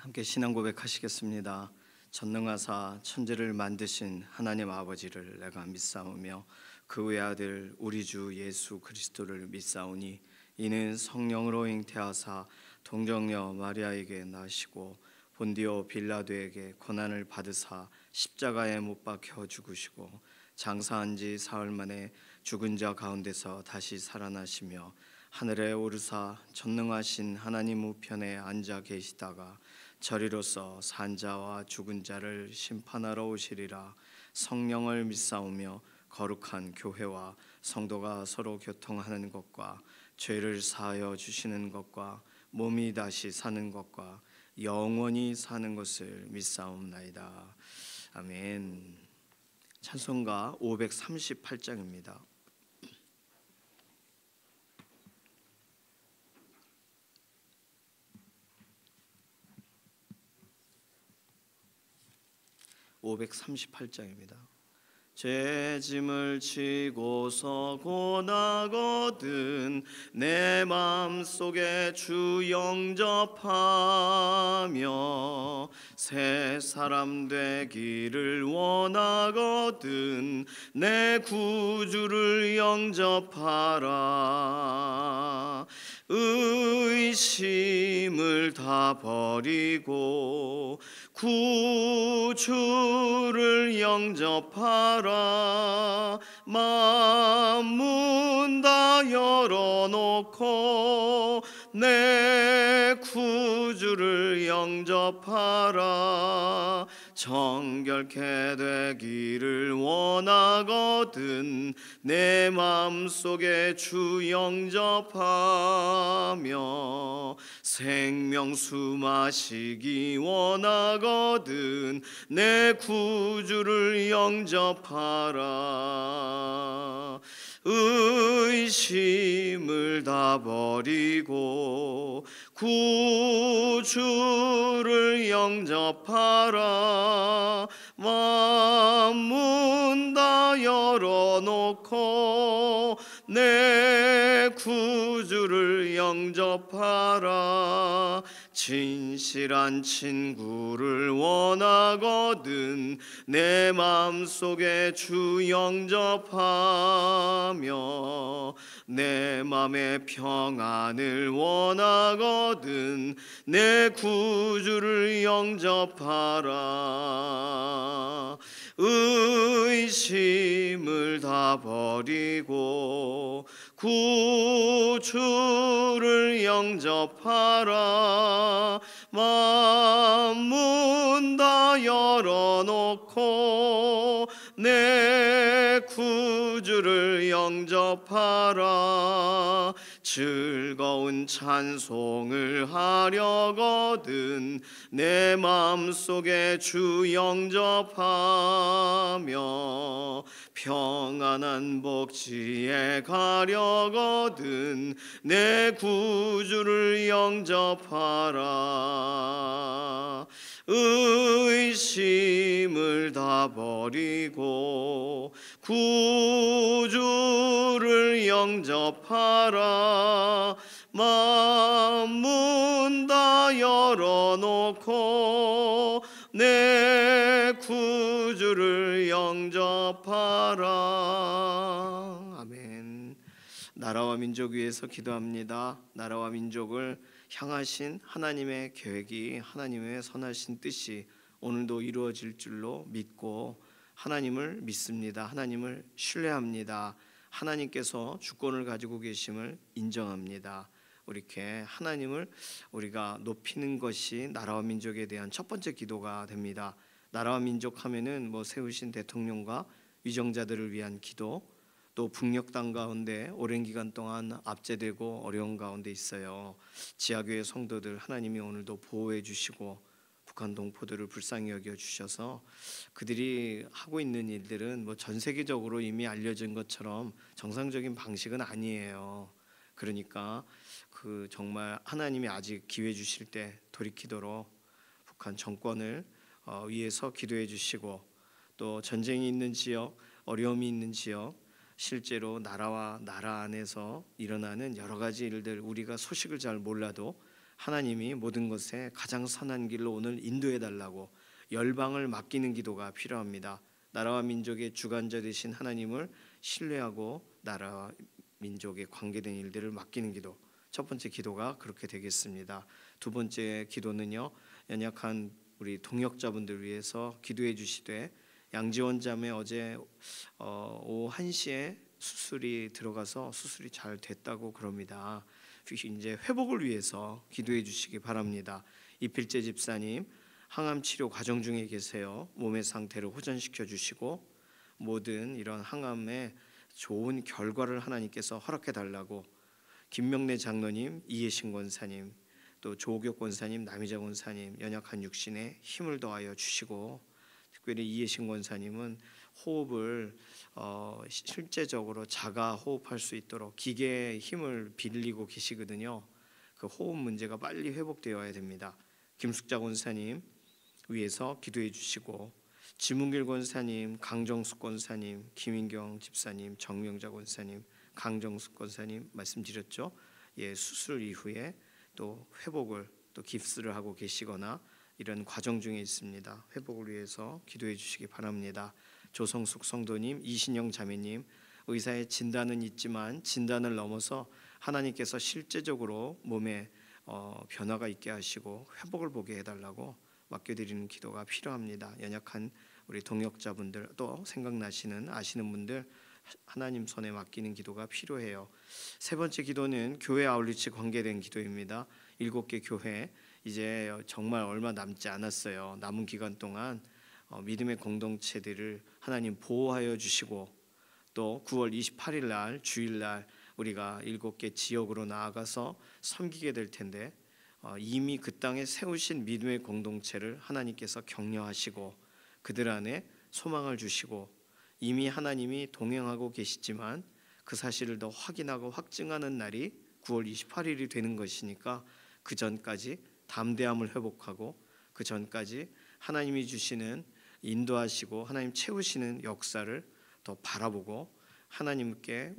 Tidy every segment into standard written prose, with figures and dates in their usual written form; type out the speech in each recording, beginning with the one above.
함께 신앙 고백하시겠습니다. 전능하사 천지를 만드신 하나님 아버지를 내가 믿사오며 그 외아들 우리 주 예수 그리스도를 믿사오니 이는 성령으로 잉태하사 동정녀 마리아에게 나시고 본디오 빌라도에게 고난을 받으사 십자가에 못 박혀 죽으시고 장사한 지 사흘 만에 죽은 자 가운데서 다시 살아나시며 하늘에 오르사 전능하신 하나님 우편에 앉아 계시다가 저리로서 산 자와 죽은 자를 심판하러 오시리라. 성령을 믿사오며 거룩한 교회와 성도가 서로 교통하는 것과 죄를 사하여 주시는 것과 몸이 다시 사는 것과 영원히 사는 것을 믿사옵나이다. 아멘. 찬송가 538장입니다. 죄 짐을 지고서 고나거든 내 맘속에 주 영접하며 새 사람 되기를 원하거든 내 구주를 영접하라. 의심을 다 버리고 구주를 영접하라. 만문 다 열어놓고 내 구주를 영접하라. 정결케 되기를 원하거든 내 마음속에 주 영접하며 생명수 마시기 원하거든 내 구주를 영접하라. 의심을 다 버리고 구주를 영접하라. 만문 다 열어놓고 내 구주를 영접하라. 진실한 친구를 원하거든 내 마음속에 주 영접하며 내 맘의 평안을 원하거든 내 구주를 영접하라. 의심을 다 버리고 구주를 영접하라. 만문 다 열어놓고 내 구주를 영접하라. 즐거운 찬송을 하려거든 내 마음속에 주 영접하며 평안한 복지에 가려거든 내 구주를 영접하라. 의심을 다 버리고 구주를 영접하라. 만문 다 열어놓고 내 구주를 영접하라. 아멘. 나라와 민족 위해서 기도합니다. 나라와 민족을 향하신 하나님의 계획이, 하나님의 선하신 뜻이 오늘도 이루어질 줄로 믿고 하나님을 믿습니다. 하나님을 신뢰합니다. 하나님께서 주권을 가지고 계심을 인정합니다. 이렇게 하나님을 우리가 높이는 것이 나라와 민족에 대한 첫 번째 기도가 됩니다. 나라와 민족 하면은 세우신 대통령과 위정자들을 위한 기도, 또 북녘 땅 가운데 오랜 기간 동안 압제되고 어려운 가운데 있어요. 지하교회 성도들 하나님이 오늘도 보호해 주시고 북한 동포들을 불쌍히 여겨 주셔서 그들이 하고 있는 일들은 전 세계적으로 이미 알려진 것처럼 정상적인 방식은 아니에요. 그러니까 정말 하나님이 아직 기회 주실 때 돌이키도록 북한 정권을 위해서 기도해 주시고, 또 전쟁이 있는 지역, 어려움이 있는 지역, 실제로 나라와 나라 안에서 일어나는 여러 가지 일들 우리가 소식을 잘 몰라도 하나님이 모든 것에 가장 선한 길로 오늘 인도해 달라고 열방을 맡기는 기도가 필요합니다. 나라와 민족의 주관자 되신 하나님을 신뢰하고 나라와 민족에 관계된 일들을 맡기는 기도. 첫 번째 기도가 그렇게 되겠습니다. 두 번째 기도는요, 연약한 우리 동역자분들 위해서 기도해 주시되, 양지원 자매 어제 오후 1시에 수술이 들어가서 수술이 잘 됐다고 그럽니다. 이제 회복을 위해서 기도해 주시기 바랍니다. 이필재 집사님 항암 치료 과정 중에 계세요. 몸의 상태를 호전시켜 주시고 모든 이런 항암에 좋은 결과를 하나님께서 허락해 달라고 김명래 장로님, 이해신 권사님, 또 조옥혁 권사님, 남희자 권사님 연약한 육신에 힘을 더하여 주시고, 특별히 이해신 권사님은 호흡을 실제적으로 자가 호흡할 수 있도록 기계의 힘을 빌리고 계시거든요. 그 호흡 문제가 빨리 회복되어야 됩니다. 김숙자 권사님 위해서 기도해 주시고, 지문길 권사님, 강정숙 권사님, 김인경 집사님, 정명자 권사님, 강정숙 권사님 말씀드렸죠. 수술 이후에 또 회복을 또 깁스를 하고 계시거나 이런 과정 중에 있습니다. 회복을 위해서 기도해 주시기 바랍니다. 조성숙 성도님, 이신영 자매님, 의사의 진단은 있지만 진단을 넘어서 하나님께서 실제적으로 몸에 변화가 있게 하시고 회복을 보게 해달라고 맡겨드리는 기도가 필요합니다. 연약한 우리 동역자분들, 또 생각나시는 아시는 분들 하나님 손에 맡기는 기도가 필요해요. 세 번째 기도는 교회 아울리치 관계된 기도입니다. 7개 교회 이제 정말 얼마 남지 않았어요. 남은 기간 동안 믿음의 공동체들을 하나님 보호하여 주시고, 또 9월 28일 날 주일날 우리가 7개 지역으로 나아가서 섬기게 될 텐데, 이미 그 땅에 세우신 믿음의 공동체를 하나님께서 격려하시고 그들 안에 소망을 주시고, 이미 하나님이 동행하고 계시지만 그 사실을 더 확인하고 확증하는 날이 9월 28일이 되는 것이니까 그 전까지 담대함을 회복하고, 그 전까지 하나님이 주시는 인도하시고 하나님 채우시는 역사를 더 바라보고 하나님께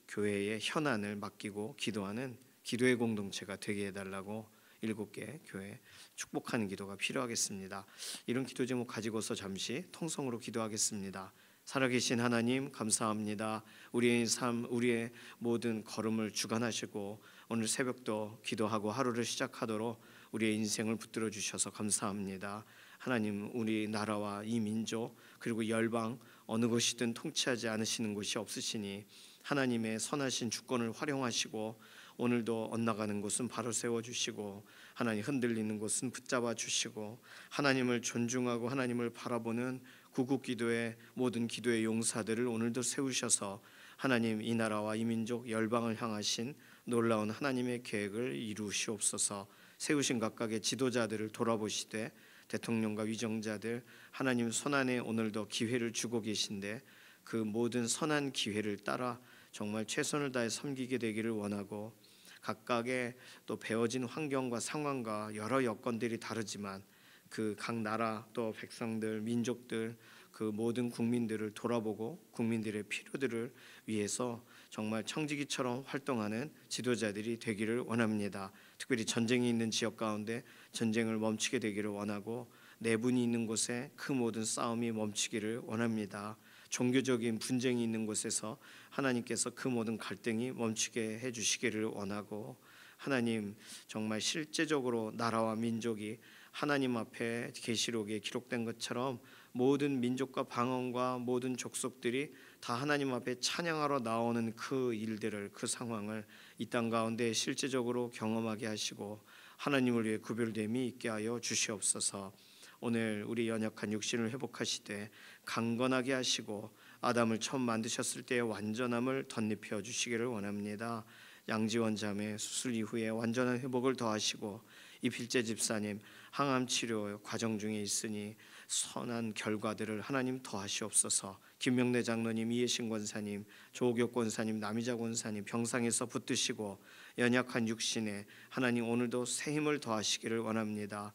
교회의 현안을 맡기고 기도하는 기도의 공동체가 되게 해달라고 7개 교회 축복하는 기도가 필요하겠습니다. 이런 기도 제목 가지고서 잠시 통성으로 기도하겠습니다. 살아계신 하나님 감사합니다. 우리의 삶, 우리의 모든 걸음을 주관하시고 오늘 새벽도 기도하고 하루를 시작하도록 우리의 인생을 붙들어 주셔서 감사합니다. 하나님, 우리 나라와 이 민족 그리고 열방 어느 곳이든 통치하지 않으시는 곳이 없으시니 하나님의 선하신 주권을 활용하시고 오늘도 엇나가는 곳은 바로 세워주시고 하나님 흔들리는 곳은 붙잡아 주시고 하나님을 존중하고 하나님을 바라보는 구국기도의 모든 기도의 용사들을 오늘도 세우셔서 하나님 이 나라와 이 민족 열방을 향하신 놀라운 하나님의 계획을 이루시옵소서. 세우신 각각의 지도자들을 돌아보시되 대통령과 위정자들 하나님 손안에 오늘도 기회를 주고 계신데 그 모든 선한 기회를 따라 정말 최선을 다해 섬기게 되기를 원하고, 각각의 또 배워진 환경과 상황과 여러 여건들이 다르지만 그 각 나라 또 백성들 민족들 그 모든 국민들을 돌아보고 국민들의 필요들을 위해서 정말 청지기처럼 활동하는 지도자들이 되기를 원합니다. 특별히 전쟁이 있는 지역 가운데 전쟁을 멈추게 되기를 원하고, 내분이 있는 곳에 그 모든 싸움이 멈추기를 원합니다. 종교적인 분쟁이 있는 곳에서 하나님께서 그 모든 갈등이 멈추게 해주시기를 원하고, 하나님 정말 실제적으로 나라와 민족이 하나님 앞에 계시록에 기록된 것처럼 모든 민족과 방언과 모든 족속들이 다 하나님 앞에 찬양하러 나오는 그 일들을, 그 상황을 이 땅 가운데 실제적으로 경험하게 하시고 하나님을 위해 구별됨이 있게 하여 주시옵소서. 오늘 우리 연약한 육신을 회복하시되 강건하게 하시고 아담을 처음 만드셨을 때의 완전함을 덧입혀 주시기를 원합니다. 양지원 자매 수술 이후에 완전한 회복을 더하시고, 이필재 집사님 항암 치료 과정 중에 있으니 선한 결과들을 하나님 더하시옵소서. 김명래 장로님, 이해신 권사님, 조옥혁 권사님, 남희자 권사님 병상에서 붙드시고 연약한 육신에 하나님 오늘도 새 힘을 더하시기를 원합니다.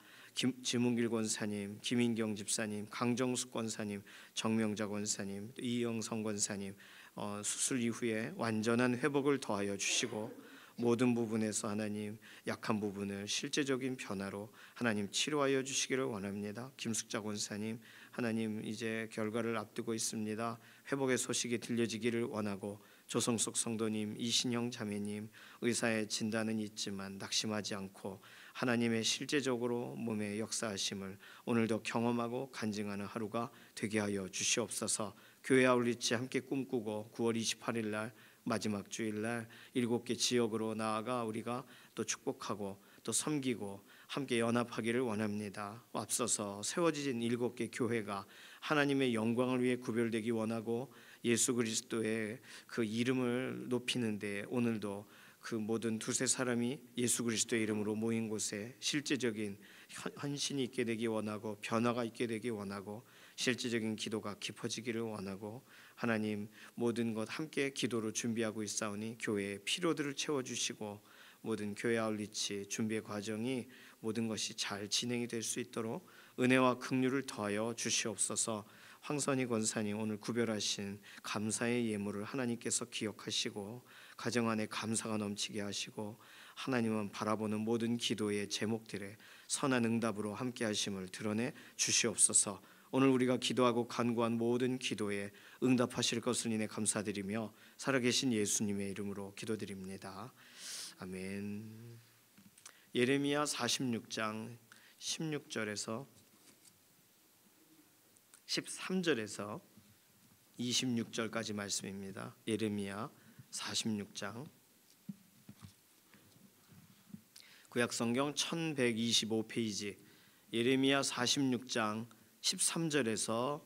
지문길 권사님, 김인경 집사님, 강정숙 권사님, 정명자 권사님, 이영성 권사님 수술 이후에 완전한 회복을 더하여 주시고 모든 부분에서 하나님 약한 부분을 실제적인 변화로 하나님 치료하여 주시기를 원합니다. 김숙자 권사님, 하나님 이제 결과를 앞두고 있습니다. 회복의 소식이 들려지기를 원하고, 조성숙 성도님, 이신영 자매님, 의사의 진단은 있지만 낙심하지 않고 하나님의 실제적으로 몸의 역사하심을 오늘도 경험하고 간증하는 하루가 되게 하여 주시옵소서. 교회 아울리치 함께 꿈꾸고 9월 28일 날 마지막 주일날 7개 지역으로 나아가 우리가 또 축복하고 또 섬기고 함께 연합하기를 원합니다. 앞서서 세워진 7개 교회가 하나님의 영광을 위해 구별되기 원하고 예수 그리스도의 그 이름을 높이는데, 오늘도 그 모든 두세 사람이 예수 그리스도의 이름으로 모인 곳에 실제적인 헌신이 있게 되기 원하고, 변화가 있게 되기 원하고, 실제적인 기도가 깊어지기를 원하고, 하나님 모든 것 함께 기도로 준비하고 있사오니 교회의 필요들을 채워주시고, 모든 교회 아울리치 준비 과정이 모든 것이 잘 진행이 될 수 있도록 은혜와 긍휼을 더하여 주시옵소서. 황선희 권사님, 오늘 구별하신 감사의 예물을 하나님께서 기억하시고 가정 안에 감사가 넘치게 하시고, 하나님은 바라보는 모든 기도의 제목들에 선한 응답으로 함께 하심을 드러내 주시옵소서. 오늘 우리가 기도하고 간구한 모든 기도에 응답하실 것을 인해 감사드리며 살아계신 예수님의 이름으로 기도드립니다. 아멘. 예레미야 46장 16절에서 13절에서 26절까지 말씀입니다. 예레미야 46장, 구약성경 1125페이지, 예레미야 46장 13절에서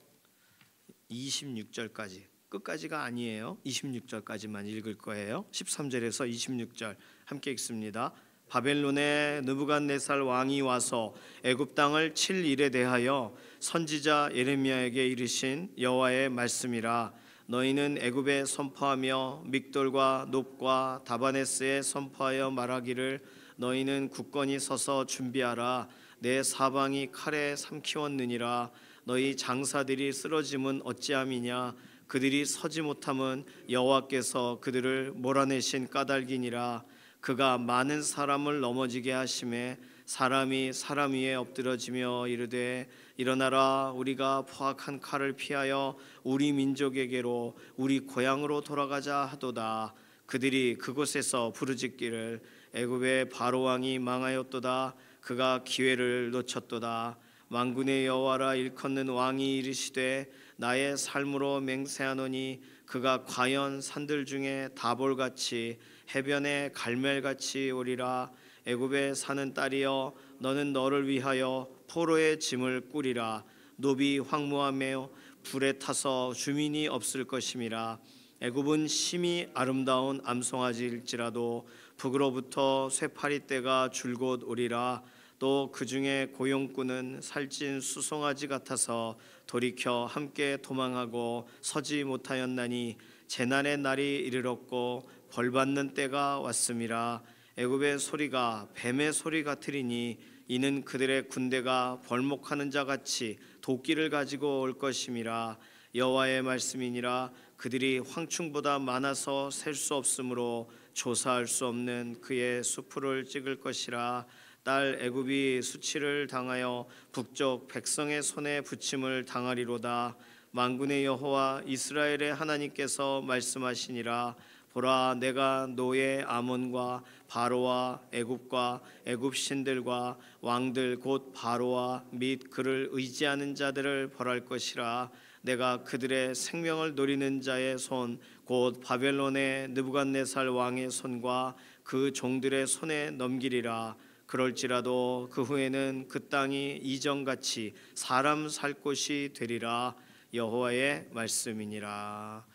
26절까지, 끝까지가 아니에요. 26절까지만 읽을 거예요. 13절에서 26절 함께 읽습니다. 바벨론의 느부갓네살 왕이 와서 애굽 땅을 칠 일에 대하여 선지자 예레미야에게 이르신 여호와의 말씀이라. 너희는 애굽에 선포하며 믹돌과 놉과 다바네스에 선포하여 말하기를, 너희는 굳건히 서서 준비하라. 내 사방이 칼에 삼키웠느니라. 너희 장사들이 쓰러짐은 어찌함이냐. 그들이 서지 못함은 여호와께서 그들을 몰아내신 까닭이니라. 그가 많은 사람을 넘어지게 하심에 사람이 사람 위에 엎드러지며 이르되, 일어나라. 우리가 포악한 칼을 피하여 우리 민족에게로 우리 고향으로 돌아가자 하도다. 그들이 그곳에서 부르짖기를, 애굽의 바로 왕이 망하였도다. 그가 기회를 놓쳤도다. 만군의 여호와라 일컫는 왕이 이르시되, 나의 삶으로 맹세하노니 그가 과연 산들 중에 다볼같이 해변의 갈멜같이 오리라. 애굽에 사는 딸이여, 너는 너를 위하여 포로의 짐을 꾸리라. 노비 황무하며 불에 타서 주민이 없을 것임이라. 애굽은 심히 아름다운 암송아지일지라도 북으로부터 쇠파리떼가 줄곧 오리라. 또 그 중에 고용꾼은 살찐 수송아지 같아서 돌이켜 함께 도망하고 서지 못하였나니 재난의 날이 이르렀고 벌받는 때가 왔음이라. 애굽의 소리가 뱀의 소리 같으리니 이는 그들의 군대가 벌목하는 자 같이 도끼를 가지고 올 것임이라. 여호와의 말씀이니라. 그들이 황충보다 많아서 셀 수 없으므로 조사할 수 없는 그의 수풀을 찍을 것이라. 딸 애굽이 수치를 당하여 북쪽 백성의 손에 부침을 당하리로다. 만군의 여호와 이스라엘의 하나님께서 말씀하시니라. 보라, 내가 노예 아몬과 바로와 애굽과 애굽 신들과 왕들 곧 바로와 및 그를 의지하는 자들을 벌할 것이라. 내가 그들의 생명을 노리는 자의 손 곧 바벨론의 느부갓네살 왕의 손과 그 종들의 손에 넘기리라. 그럴지라도 그 후에는 그 땅이 이전같이 사람 살 곳이 되리라. 여호와의 말씀이니라.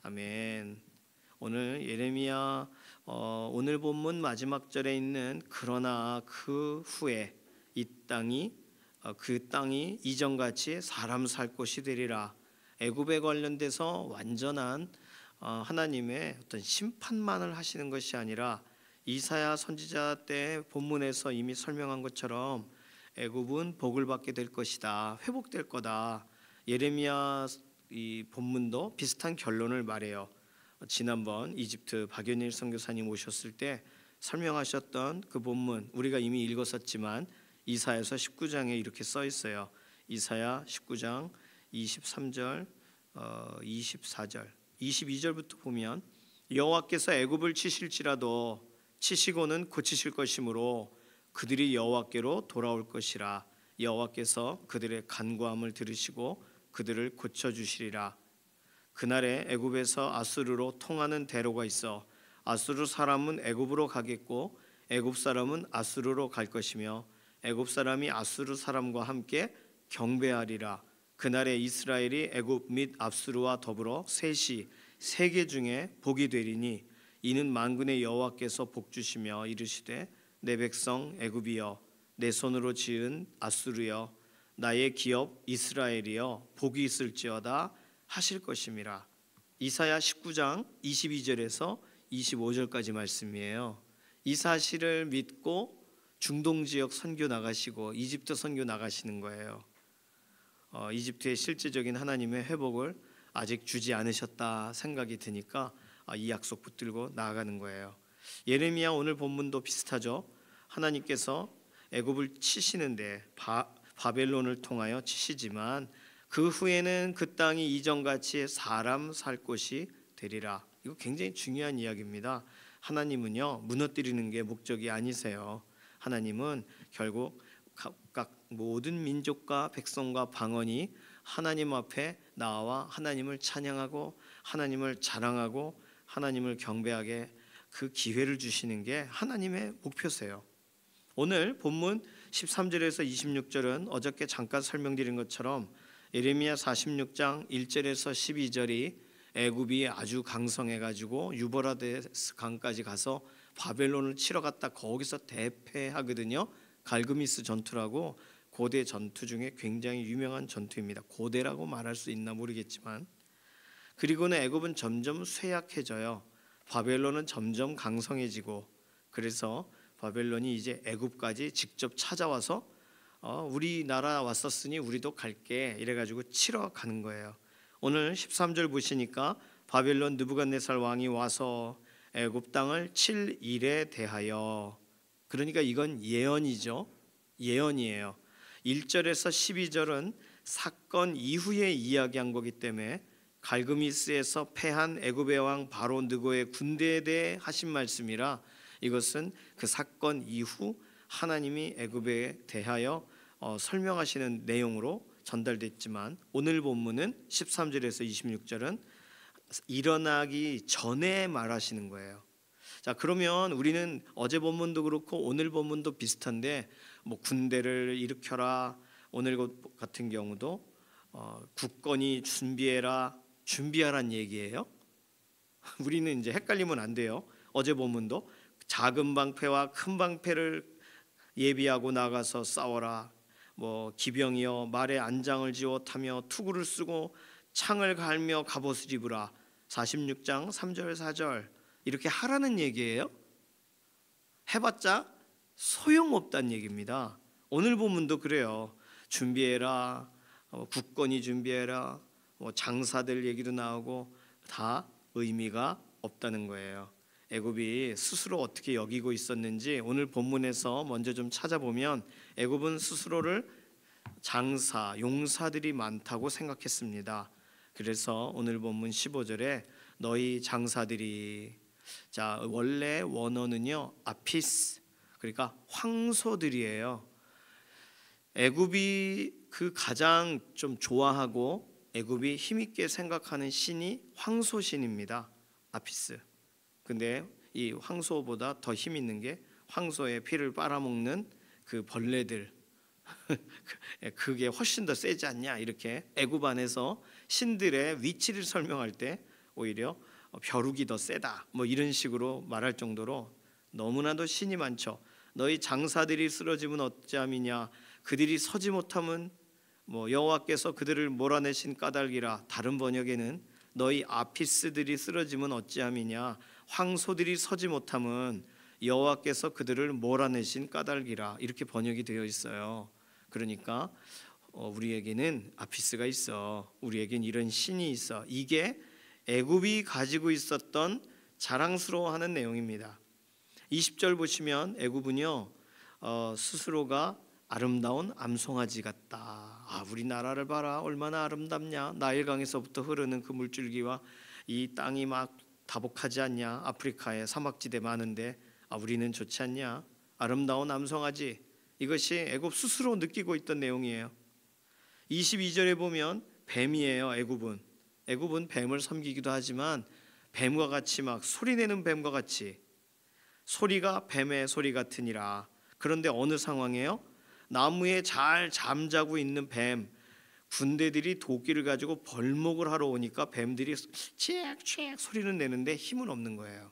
아멘. 오늘 예레미야 오늘 본문 마지막 절에 있는 그러나 그 후에 이 땅이 그 땅이 이전같이 사람 살 곳이 되리라. 애굽에 관련돼서 완전한 하나님의 어떤 심판만을 하시는 것이 아니라 이사야 선지자 때 본문에서 이미 설명한 것처럼 애굽은 복을 받게 될 것이다. 회복될 거다. 예레미야 이 본문도 비슷한 결론을 말해요. 지난번 이집트 박연일 선교사님 오셨을 때 설명하셨던 그 본문 우리가 이미 읽었었지만 이사야서 19장에 이렇게 써 있어요. 이사야 19장 23절, 24절, 22절부터 보면 여호와께서 애굽을 치실지라도 치시고는 고치실 것이므로 그들이 여호와께로 돌아올 것이라. 여호와께서 그들의 간구함을 들으시고 그들을 고쳐주시리라. 그날에 애굽에서 아수르로 통하는 대로가 있어 아수르 사람은 애굽으로 가겠고 애굽 사람은 아수르로 갈 것이며 애굽 사람이 아수르 사람과 함께 경배하리라. 그날에 이스라엘이 애굽 및 아수르와 더불어 셋이 세계 중에 복이 되리니 이는 만군의 여호와께서 복 주시며 이르시되 내 백성 애굽이여 내 손으로 지은 아수르여 나의 기업 이스라엘이여 복이 있을지어다 하실 것임이라. 이사야 19장 22절에서 25절까지 말씀이에요. 이 사실을 믿고 중동 지역 선교 나가시고 이집트 선교 나가시는 거예요. 이집트의 실제적인 하나님의 회복을 아직 주지 않으셨다 생각이 드니까 이 약속 붙들고 나아가는 거예요. 예레미야 오늘 본문도 비슷하죠. 하나님께서 애굽을 치시는데 바벨론을 통하여 치시지만 그 후에는 그 땅이 이전같이 사람 살 곳이 되리라. 이거 굉장히 중요한 이야기입니다. 하나님은요 무너뜨리는 게 목적이 아니세요. 하나님은 결국 각각 모든 민족과 백성과 방언이 하나님 앞에 나와 하나님을 찬양하고 하나님을 자랑하고 하나님을 경배하게 그 기회를 주시는 게 하나님의 목표세요. 오늘 본문 13절에서 26절은 어저께 잠깐 설명드린 것처럼 예레미야 46장 1절에서 12절이 애굽이 아주 강성해가지고 유버라데스 강까지 가서 바벨론을 치러 갔다 거기서 대패하거든요. 갈그미스 전투라고 고대 전투 중에 굉장히 유명한 전투입니다. 고대라고 말할 수 있나 모르겠지만 그리고는 애굽은 점점 쇠약해져요. 바벨론은 점점 강성해지고 그래서 바벨론이 이제 애굽까지 직접 찾아와서 우리나라 왔었으니 우리도 갈게 이래가지고 치러 가는 거예요. 오늘 13절 보시니까 바벨론 느부갓네살 왕이 와서 애굽 땅을 칠 일에 대하여, 그러니까 이건 예언이죠. 예언이에요. 1절에서 12절은 사건 이후에 이야기한 거기 때문에 갈그미스에서 패한 애굽의 왕 바로 느고의 군대에 대해 하신 말씀이라 이것은 그 사건 이후 하나님이 애굽에 대하여 설명하시는 내용으로 전달됐지만 오늘 본문은 13절에서 26절은 일어나기 전에 말하시는 거예요. 자, 그러면 우리는 어제 본문도 그렇고 오늘 본문도 비슷한데 뭐 군대를 일으켜라, 오늘 같은 경우도 국권이 준비하란 얘기예요. 우리는 이제 헷갈리면 안 돼요. 어제 본문도 작은 방패와 큰 방패를 예비하고 나가서 싸워라. 뭐 기병이여 말에 안장을 지어 타며 투구를 쓰고 창을 갈며 갑옷을 입으라. 46장 3절 4절 이렇게 하라는 얘기예요. 해봤자 소용없다는 얘기입니다. 오늘 본문도 그래요. 준비해라, 국권이 준비해라, 장사들 얘기도 나오고 다 의미가 없다는 거예요. 애굽이 스스로 어떻게 여기고 있었는지 오늘 본문에서 먼저 좀 찾아보면 애굽은 스스로를 장사, 용사들이 많다고 생각했습니다. 그래서 오늘 본문 15절에 너희 장사들이, 자 원래 원어는요 아피스, 그러니까 황소들이에요. 애굽이 그 가장 좀 좋아하고 애굽이 힘있게 생각하는 신이 황소신입니다. 아피스. 근데 이 황소보다 더 힘 있는 게 황소의 피를 빨아먹는 그 벌레들 그게 훨씬 더 세지 않냐, 이렇게 애굽 안에서 신들의 위치를 설명할 때 오히려 벼룩이 더 세다 뭐 이런 식으로 말할 정도로 너무나도 신이 많죠. 너희 장사들이 쓰러지면 어찌함이냐, 그들이 서지 못하면 뭐 여호와께서 그들을 몰아내신 까닭이라. 다른 번역에는 너희 아피스들이 쓰러지면 어찌함이냐, 황소들이 서지 못하면 여호와께서 그들을 몰아내신 까닭이라, 이렇게 번역이 되어 있어요. 그러니까 우리에게는 아피스가 있어, 우리에겐 이런 신이 있어. 이게 애굽이 가지고 있었던 자랑스러워하는 내용입니다. 20절 보시면 애굽은요 스스로가 아름다운 암송아지 같다. 우리나라를 봐라, 얼마나 아름답냐. 나일강에서부터 흐르는 그 물줄기와 이 땅이 막 다복하지 않냐. 아프리카에 사막지대 많은데 우리는 좋지 않냐. 아름다운 암송아지. 이것이 애굽 스스로 느끼고 있던 내용이에요. 22절에 보면 뱀이에요. 애굽은 뱀을 섬기기도 하지만 뱀과 같이 막 소리내는 뱀과 같이 소리가 뱀의 소리 같으니라. 그런데 어느 상황이에요? 나무에 잘 잠자고 있는 뱀, 군대들이 도끼를 가지고 벌목을 하러 오니까 뱀들이 칙칙 소리는 내는데 힘은 없는 거예요.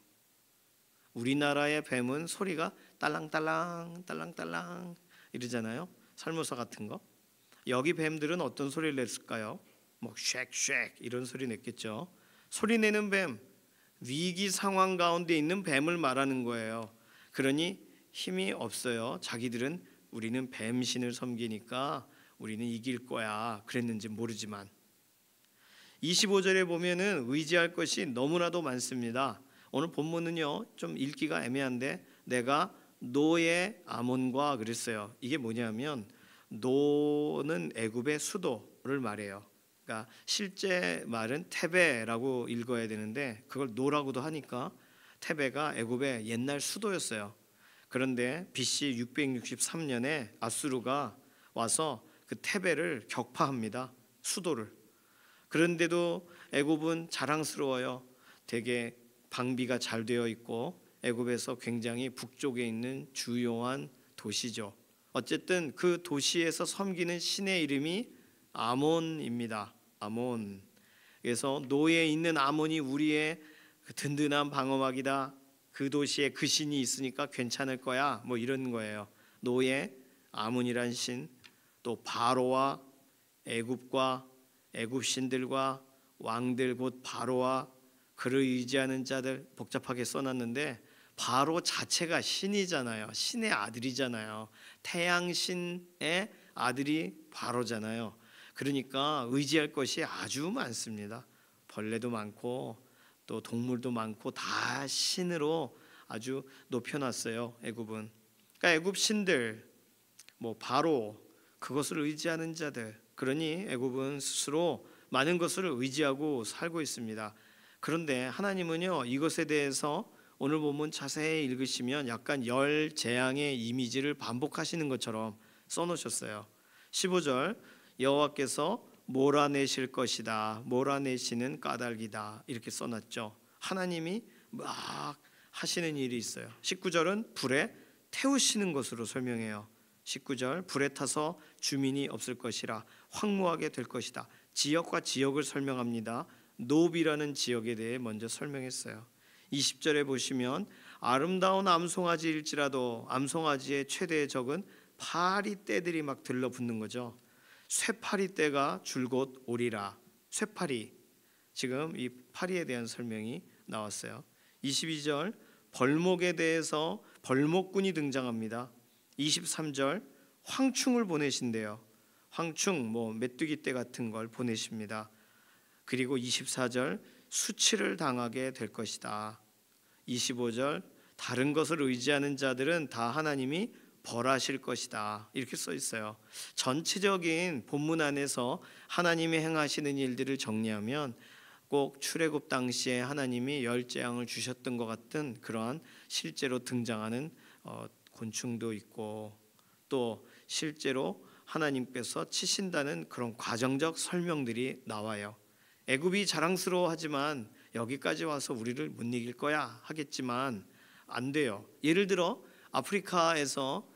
우리나라의 뱀은 소리가 딸랑딸랑 딸랑딸랑 이러잖아요. 설무서 같은 거. 여기 뱀들은 어떤 소리를 냈을까요? 뭐 쉑쉑 이런 소리 냈겠죠. 소리 내는 뱀, 위기 상황 가운데 있는 뱀을 말하는 거예요. 그러니 힘이 없어요. 자기들은 우리는 뱀신을 섬기니까 우리는 이길 거야 그랬는지 모르지만 25절에 보면은 의지할 것이 너무나도 많습니다. 오늘 본문은요 좀 읽기가 애매한데 내가 노의 아몬과 그랬어요. 이게 뭐냐면 노는 애굽의 수도를 말해요. 그러니까 실제 말은 테베라고 읽어야 되는데 그걸 노라고도 하니까 테베가 애굽의 옛날 수도였어요. 그런데 BC 663년에 아수르가 와서 그 테베를 격파합니다. 수도를. 그런데도 애굽은 자랑스러워요. 되게 방비가 잘 되어 있고 애굽에서 굉장히 북쪽에 있는 주요한 도시죠. 어쨌든 그 도시에서 섬기는 신의 이름이 아몬입니다. 아몬. 그래서 노에 있는 아몬이 우리의 든든한 방어막이다. 그 도시에 그 신이 있으니까 괜찮을 거야. 뭐 이런 거예요. 노에 아몬이란 신, 또 바로와 애굽과 애굽 신들과 왕들 곧 바로와 그를 의지하는 자들 복잡하게 써놨는데 바로 자체가 신이잖아요. 신의 아들이잖아요. 태양신의 아들이 바로잖아요. 그러니까 의지할 것이 아주 많습니다. 벌레도 많고 또 동물도 많고 다 신으로 아주 높여놨어요. 애굽은. 그러니까 애굽 신들 뭐 바로 그것을 의지하는 자들. 그러니 애굽은 스스로 많은 것을 의지하고 살고 있습니다. 그런데 하나님은요 이것에 대해서 오늘 본문 자세히 읽으시면 약간 열 재앙의 이미지를 반복하시는 것처럼 써놓으셨어요. 15절 여호와께서 몰아내실 것이다. 몰아내시는 까닭이다. 이렇게 써놨죠. 하나님이 막 하시는 일이 있어요. 19절은 불에 태우시는 것으로 설명해요. 19절 불에 타서 주민이 없을 것이라 황무하게 될 것이다. 지역과 지역을 설명합니다. 노비라는 지역에 대해 먼저 설명했어요. 20절에 보시면 아름다운 암송아지일지라도 암송아지의 최대의 적은 파리떼들이 막 들러붙는 거죠. 쇠파리떼가 줄곧 오리라. 쇠파리. 지금 이 파리에 대한 설명이 나왔어요. 22절 벌목에 대해서 벌목꾼이 등장합니다. 23절 황충을 보내신대요. 황충 뭐 메뚜기 떼 같은 걸 보내십니다. 그리고 24절 수치를 당하게 될 것이다. 25절 다른 것을 의지하는 자들은 다 하나님이 벌하실 것이다. 이렇게 써 있어요. 전체적인 본문 안에서 하나님이 행하시는 일들을 정리하면 꼭 출애굽 당시에 하나님이 열 재앙을 주셨던 것 같은 그러한 실제로 등장하는 곤충도 있고 또 실제로 하나님께서 치신다는 그런 과정적 설명들이 나와요. 애굽이 자랑스러워하지만 여기까지 와서 우리를 못 이길 거야 하겠지만 안 돼요. 예를 들어 아프리카에서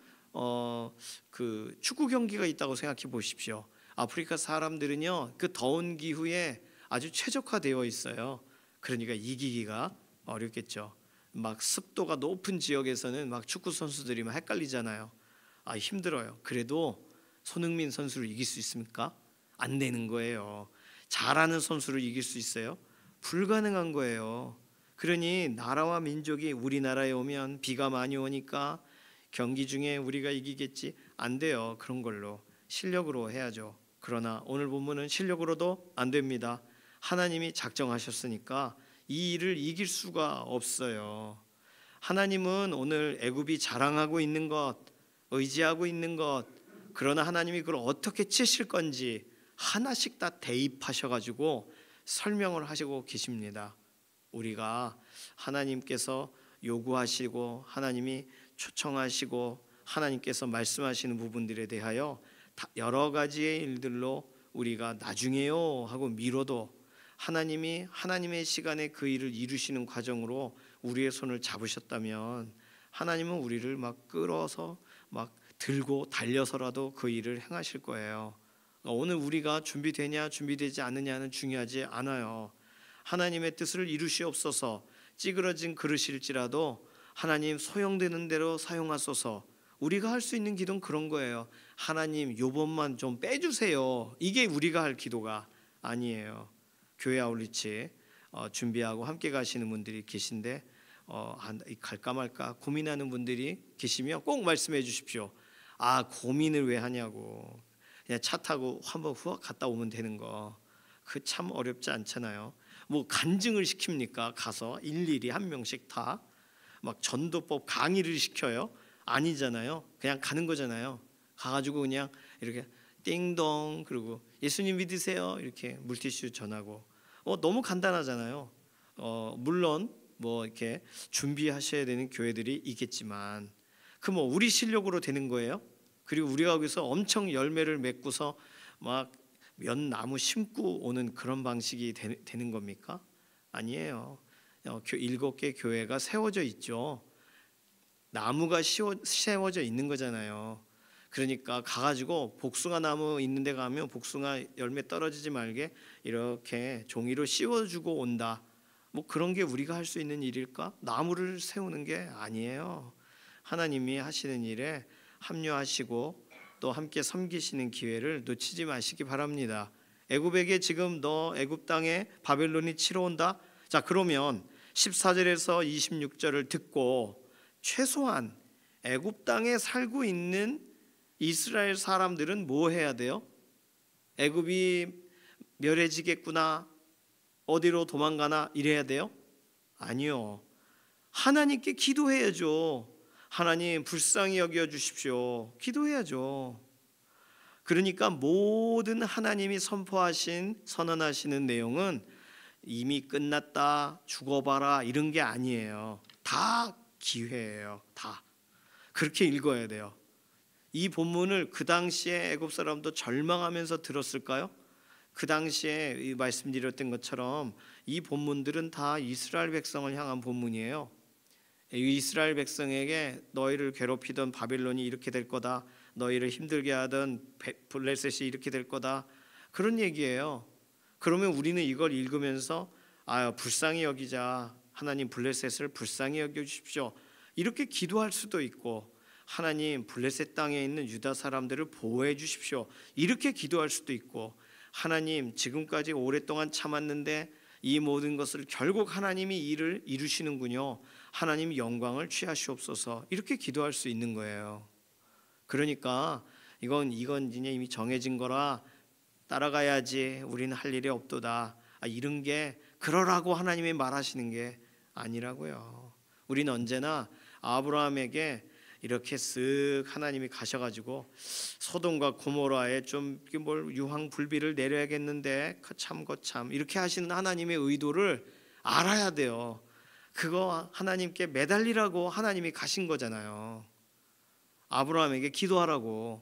그 축구 경기가 있다고 생각해 보십시오. 아프리카 사람들은요 그 더운 기후에 아주 최적화되어 있어요. 그러니까 이기기가 어렵겠죠. 막 습도가 높은 지역에서는 막 축구 선수들이 막 헷갈리잖아요. 힘들어요. 그래도 손흥민 선수를 이길 수 있습니까? 안 되는 거예요. 잘하는 선수를 이길 수 있어요? 불가능한 거예요. 그러니 나라와 민족이 우리나라에 오면 비가 많이 오니까 경기 중에 우리가 이기겠지? 안 돼요. 그런 걸로 실력으로 해야죠. 그러나 오늘 본문은 실력으로도 안 됩니다. 하나님이 작정하셨으니까 이 일을 이길 수가 없어요. 하나님은 오늘 애굽이 자랑하고 있는 것, 의지하고 있는 것, 그러나 하나님이 그걸 어떻게 치실 건지 하나씩 다 대입하셔가지고 설명을 하시고 계십니다. 우리가 하나님께서 요구하시고 하나님이 초청하시고 하나님께서 말씀하시는 부분들에 대하여 여러 가지의 일들로 우리가 나중에요 하고 미뤄도 하나님이 하나님의 시간에 그 일을 이루시는 과정으로 우리의 손을 잡으셨다면 하나님은 우리를 막 끌어서 막 들고 달려서라도 그 일을 행하실 거예요. 오늘 우리가 준비되냐 준비되지 않느냐는 중요하지 않아요. 하나님의 뜻을 이루시옵소서. 찌그러진 그릇일지라도 하나님 소용되는 대로 사용하소서. 우리가 할 수 있는 기도는 그런 거예요. 하나님 요번만 좀 빼주세요. 이게 우리가 할 기도가 아니에요. 교회 아울리치 준비하고 함께 가시는 분들이 계신데 갈까 말까 고민하는 분들이 계시면 꼭 말씀해 주십시오. 고민을 왜 하냐고. 그냥 차 타고 한번 후딱 갔다 오면 되는 거. 그 참 어렵지 않잖아요. 뭐 간증을 시킵니까? 가서 일일이 한 명씩 다 막 전도법 강의를 시켜요? 아니잖아요. 그냥 가는 거잖아요. 가가지고 그냥 이렇게 띵동 그리고 예수님 믿으세요 이렇게 물티슈 전하고 너무 간단하잖아요. 물론 뭐 이렇게 준비하셔야 되는 교회들이 있겠지만 그 뭐 우리 실력으로 되는 거예요? 그리고 우리가 거기서 엄청 열매를 맺고서 막 연나무 심고 오는 그런 방식이 되는 겁니까? 아니에요. 7개 교회가 세워져 있죠. 나무가 세워져 있는 거잖아요. 그러니까 가가지고 복숭아 나무 있는 데 가면 복숭아 열매 떨어지지 말게 이렇게 종이로 씌워주고 온다. 뭐 그런 게 우리가 할 수 있는 일일까? 나무를 세우는 게 아니에요. 하나님이 하시는 일에 합류하시고 또 함께 섬기시는 기회를 놓치지 마시기 바랍니다. 애굽에게 지금 너 애굽 땅에 바벨론이 치러 온다. 자, 그러면 14절에서 26절을 듣고 최소한 애굽 땅에 살고 있는 이스라엘 사람들은 뭐 해야 돼요? 애굽이 멸해지겠구나, 어디로 도망가나 이래야 돼요? 아니요. 하나님께 기도해야죠. 하나님 불쌍히 여겨 주십시오. 기도해야죠. 그러니까 모든 하나님이 선언하시는 내용은 이미 끝났다, 죽어봐라 이런 게 아니에요. 다 기회예요. 다 그렇게 읽어야 돼요. 이 본문을 그 당시에 애굽 사람도 절망하면서 들었을까요? 그 당시에 말씀드렸던 것처럼 이 본문들은 다 이스라엘 백성을 향한 본문이에요. 이스라엘 백성에게 너희를 괴롭히던 바빌론이 이렇게 될 거다, 너희를 힘들게 하던 블레셋이 이렇게 될 거다, 그런 얘기예요. 그러면 우리는 이걸 읽으면서 불쌍히 여기자, 하나님 블레셋을 불쌍히 여겨주십시오 이렇게 기도할 수도 있고, 하나님 블레셋 땅에 있는 유다 사람들을 보호해 주십시오 이렇게 기도할 수도 있고, 하나님 지금까지 오랫동안 참았는데 이 모든 것을 결국 하나님이 일을 이루시는군요, 하나님 영광을 취하시옵소서 이렇게 기도할 수 있는 거예요. 그러니까 이건 이미 정해진 거라 따라가야지, 우리는 할 일이 없도다, 이런 게 그러라고 하나님이 말하시는 게 아니라고요. 우리는 언제나 아브라함에게 이렇게 쓱 하나님이 가셔가지고 소돔과 고모라에 좀 유황불비를 내려야겠는데 거참 이렇게 하시는 하나님의 의도를 알아야 돼요. 그거 하나님께 매달리라고 하나님이 가신 거잖아요. 아브라함에게 기도하라고.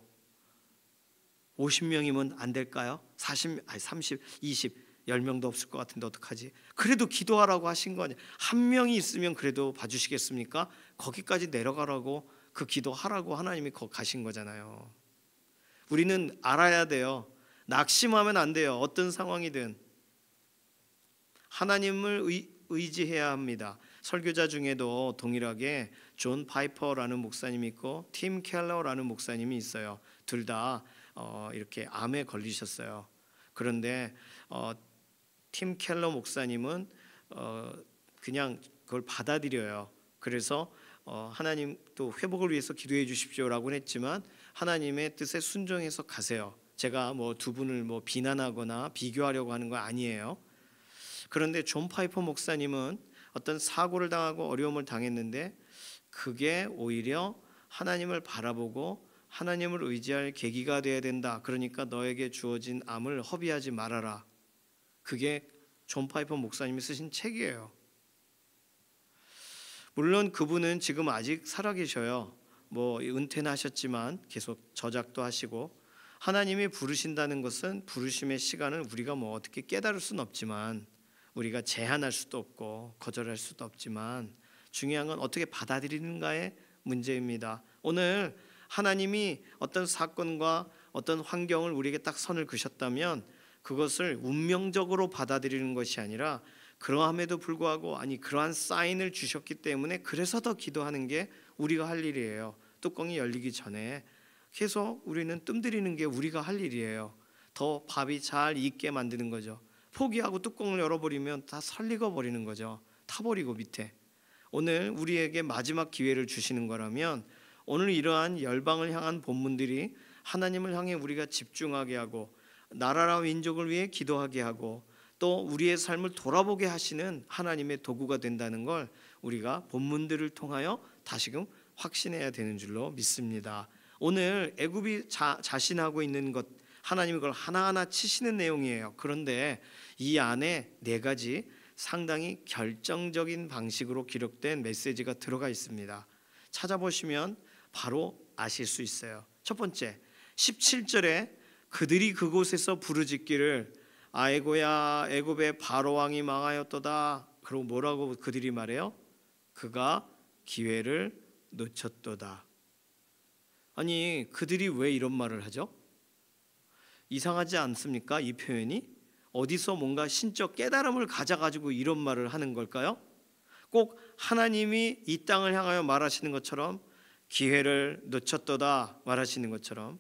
50명이면 안 될까요? 30, 20 10명도 없을 것 같은데 어떡하지? 그래도 기도하라고 하신 거 아니에요? 한 명이 있으면 그래도 봐주시겠습니까? 거기까지 내려가라고, 그 기도하라고 하나님이 가신 거잖아요. 우리는 알아야 돼요. 낙심하면 안 돼요. 어떤 상황이든 하나님을 의지해야 합니다. 설교자 중에도 동일하게 존 파이퍼라는 목사님이 있고 팀 켈러라는 목사님이 있어요. 둘 다 이렇게 암에 걸리셨어요. 그런데 팀 켈러 목사님은 그냥 그걸 받아들여요. 그래서 하나님 또 회복을 위해서 기도해 주십시오라고 했지만 하나님의 뜻에 순종해서 가세요. 제가 두 분을 비난하거나 비교하려고 하는 거 아니에요. 그런데 존 파이퍼 목사님은 어떤 사고를 당하고 어려움을 당했는데 그게 오히려 하나님을 바라보고 하나님을 의지할 계기가 되어야 된다. 그러니까 너에게 주어진 암을 허비하지 말아라. 그게 존 파이퍼 목사님이 쓰신 책이에요. 물론 그분은 지금 아직 살아계셔요. 은퇴는 하셨지만 계속 저작도 하시고, 하나님이 부르신다는 것은 부르심의 시간을 우리가 어떻게 깨달을 수는 없지만, 우리가 제한할 수도 없고 거절할 수도 없지만, 중요한 건 어떻게 받아들이는가의 문제입니다. 오늘 하나님이 어떤 사건과 어떤 환경을 우리에게 딱 선을 그셨다면 그것을 운명적으로 받아들이는 것이 아니라, 그러함에도 불구하고 그러한 사인을 주셨기 때문에 그래서 더 기도하는 게 우리가 할 일이에요. 뚜껑이 열리기 전에 계속 우리는 뜸들이는 게 우리가 할 일이에요. 더 밥이 잘 익게 만드는 거죠. 포기하고 뚜껑을 열어버리면 다 설익어 버리는 거죠. 타버리고 밑에. 오늘 우리에게 마지막 기회를 주시는 거라면, 오늘 이러한 열방을 향한 본문들이 하나님을 향해 우리가 집중하게 하고 나라와 민족을 위해 기도하게 하고 또 우리의 삶을 돌아보게 하시는 하나님의 도구가 된다는 걸 우리가 본문들을 통하여 다시금 확신해야 되는 줄로 믿습니다. 오늘 애굽이 자신하고 있는 것, 하나님이 그걸 하나하나 치시는 내용이에요. 그런데 이 안에 4가지 상당히 결정적인 방식으로 기록된 메시지가 들어가 있습니다. 찾아보시면 바로 아실 수 있어요. 첫 번째, 17절에 그들이 그곳에서 부르짖기를 아이고야 애굽의 바로 왕이 망하였도다. 그리고 뭐라고 그들이 말해요? 그가 기회를 놓쳤도다. 아니, 그들이 왜 이런 말을 하죠? 이상하지 않습니까? 이 표현이 어디서 뭔가 신적 깨달음을 가져가지고 이런 말을 하는 걸까요? 꼭 하나님이 이 땅을 향하여 말하시는 것처럼, 기회를 놓쳤도다 말하시는 것처럼,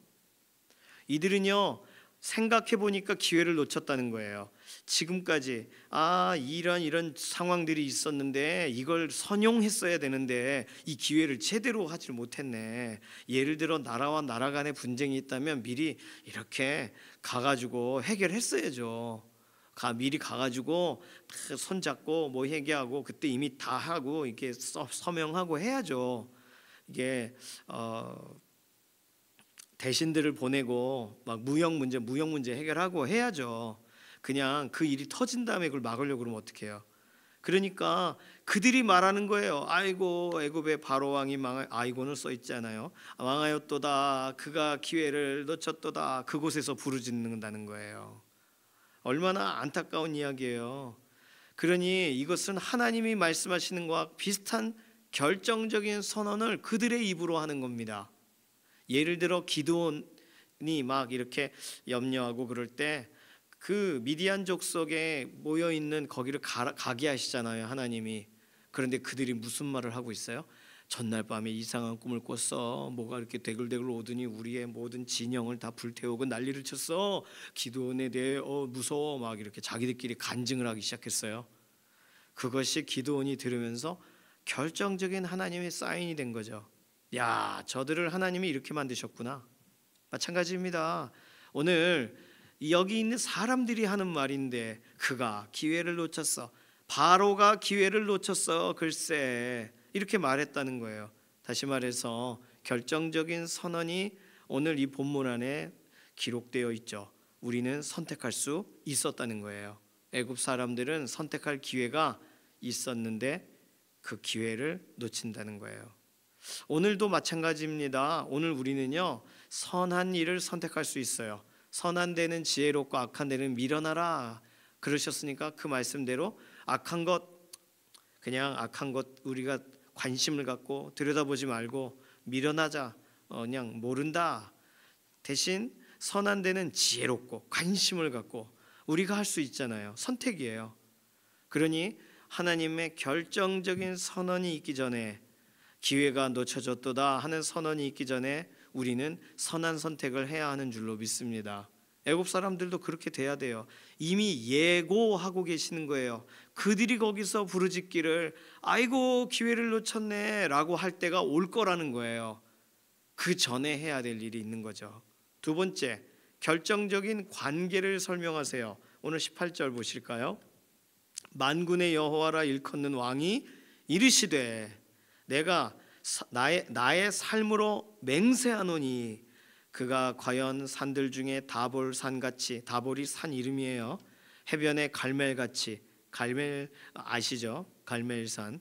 이들은요 생각해 보니까 기회를 놓쳤다는 거예요. 지금까지 이런 상황들이 있었는데 이걸 선용했어야 되는데 이 기회를 제대로 하지 못했네. 예를 들어 나라와 나라 간의 분쟁이 있다면 미리 이렇게 가가지고 해결했어야죠. 미리 가가지고 손잡고 얘기하고 그때 이미 다 하고 이렇게 서명하고 해야죠. 이게 대신들을 보내고 무역 문제 해결하고 해야죠. 그냥 그 일이 터진 다음에 그걸 막으려고 그러면 어떡해요? 그러니까 그들이 말하는 거예요. 아이고 애굽의 바로 왕이 아이고는 써 있잖아요. 망하였도다. 그가 기회를 놓쳤도다. 그곳에서 부르짖는다는 거예요. 얼마나 안타까운 이야기예요. 그러니 이것은 하나님이 말씀하시는 것과 비슷한 결정적인 선언을 그들의 입으로 하는 겁니다. 예를 들어 기드온이 이렇게 염려하고 그럴 때 그 미디안 족속에 모여 있는 거기를 가게 하시잖아요, 하나님이. 그런데 그들이 무슨 말을 하고 있어요? 전날 밤에 이상한 꿈을 꿨어. 뭐가 이렇게 대글대글 오더니 우리의 모든 진영을 다 불태우고 난리를 쳤어. 기드온에 대해 무서워. 이렇게 자기들끼리 간증을 하기 시작했어요. 그것이 기드온이 들으면서 결정적인 하나님의 사인이 된 거죠. 야, 저들을 하나님이 이렇게 만드셨구나. 마찬가지입니다. 오늘 여기 있는 사람들이 하는 말인데, 그가 기회를 놓쳤어. 바로가 기회를 놓쳤어. 글쎄, 이렇게 말했다는 거예요. 다시 말해서 결정적인 선언이 오늘 이 본문 안에 기록되어 있죠. 우리는 선택할 수 있었다는 거예요. 애굽 사람들은 선택할 기회가 있었는데 그 기회를 놓친다는 거예요. 오늘도 마찬가지입니다. 오늘 우리는요 선한 일을 선택할 수 있어요. 선한 데는 지혜롭고 악한 데는 미련하라 그러셨으니까 그 말씀대로 악한 것 우리가 관심을 갖고 들여다보지 말고 미련하자, 그냥 모른다. 대신 선한 데는 지혜롭고 관심을 갖고 우리가 할 수 있잖아요. 선택이에요. 그러니 하나님의 결정적인 선언이 있기 전에, 기회가 놓쳐졌도다 하는 선언이 있기 전에 우리는 선한 선택을 해야 하는 줄로 믿습니다. 애굽 사람들도 그렇게 돼야 돼요. 이미 예고하고 계시는 거예요. 그들이 거기서 부르짖기를 아이고 기회를 놓쳤네 라고 할 때가 올 거라는 거예요. 그 전에 해야 될 일이 있는 거죠. 두 번째, 결정적인 관계를 설명하세요. 오늘 18절 보실까요? 만군의 여호와라 일컫는 왕이 이르시되 내가 나의 삶으로 맹세하노니 그가 과연 산들 중에 다볼 산같이, 다볼이 산 이름이에요. 해변의 갈멜같이, 갈멜 아시죠? 갈멜산,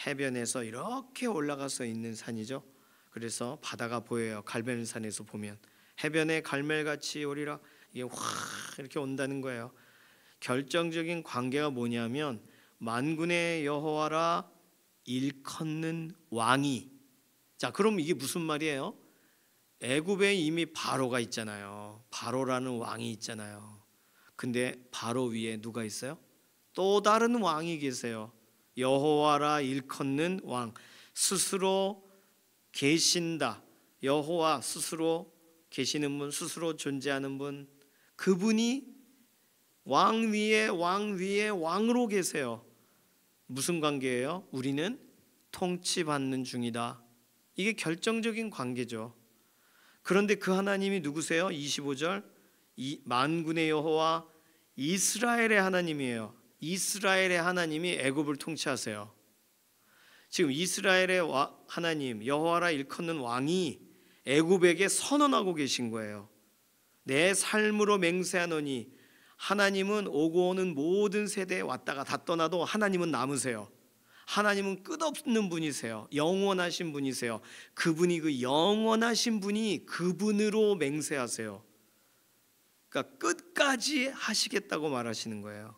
해변에서 이렇게 올라가서 있는 산이죠. 그래서 바다가 보여요. 갈멜산에서 보면 해변의 갈멜같이 오리라. 이게 확 이렇게 온다는 거예요. 결정적인 관계가 뭐냐면 만군의 여호와라 일컫는 왕이. 자, 그럼 이게 무슨 말이에요? 애굽에 이미 바로가 있잖아요. 바로라는 왕이 있잖아요. 근데 바로 위에 누가 있어요? 또 다른 왕이 계세요. 여호와라 일컫는 왕, 스스로 계신다. 여호와 스스로 계시는 분, 스스로 존재하는 분, 그분이 왕 위에 왕 위에 왕으로 계세요. 무슨 관계예요? 우리는 통치받는 중이다. 이게 결정적인 관계죠. 그런데 그 하나님이 누구세요? 25절 만군의 여호와 이스라엘의 하나님이에요. 이스라엘의 하나님이 애굽을 통치하세요. 지금 이스라엘의 하나님 여호와라 일컫는 왕이 애굽에게 선언하고 계신 거예요. 내 삶으로 맹세하노니 하나님은 오고 오는 모든 세대에 왔다가 다 떠나도 하나님은 남으세요. 하나님은 끝없는 분이세요. 영원하신 분이세요. 그분이 그 영원하신 분이 그분으로 맹세하세요. 그러니까 끝까지 하시겠다고 말하시는 거예요.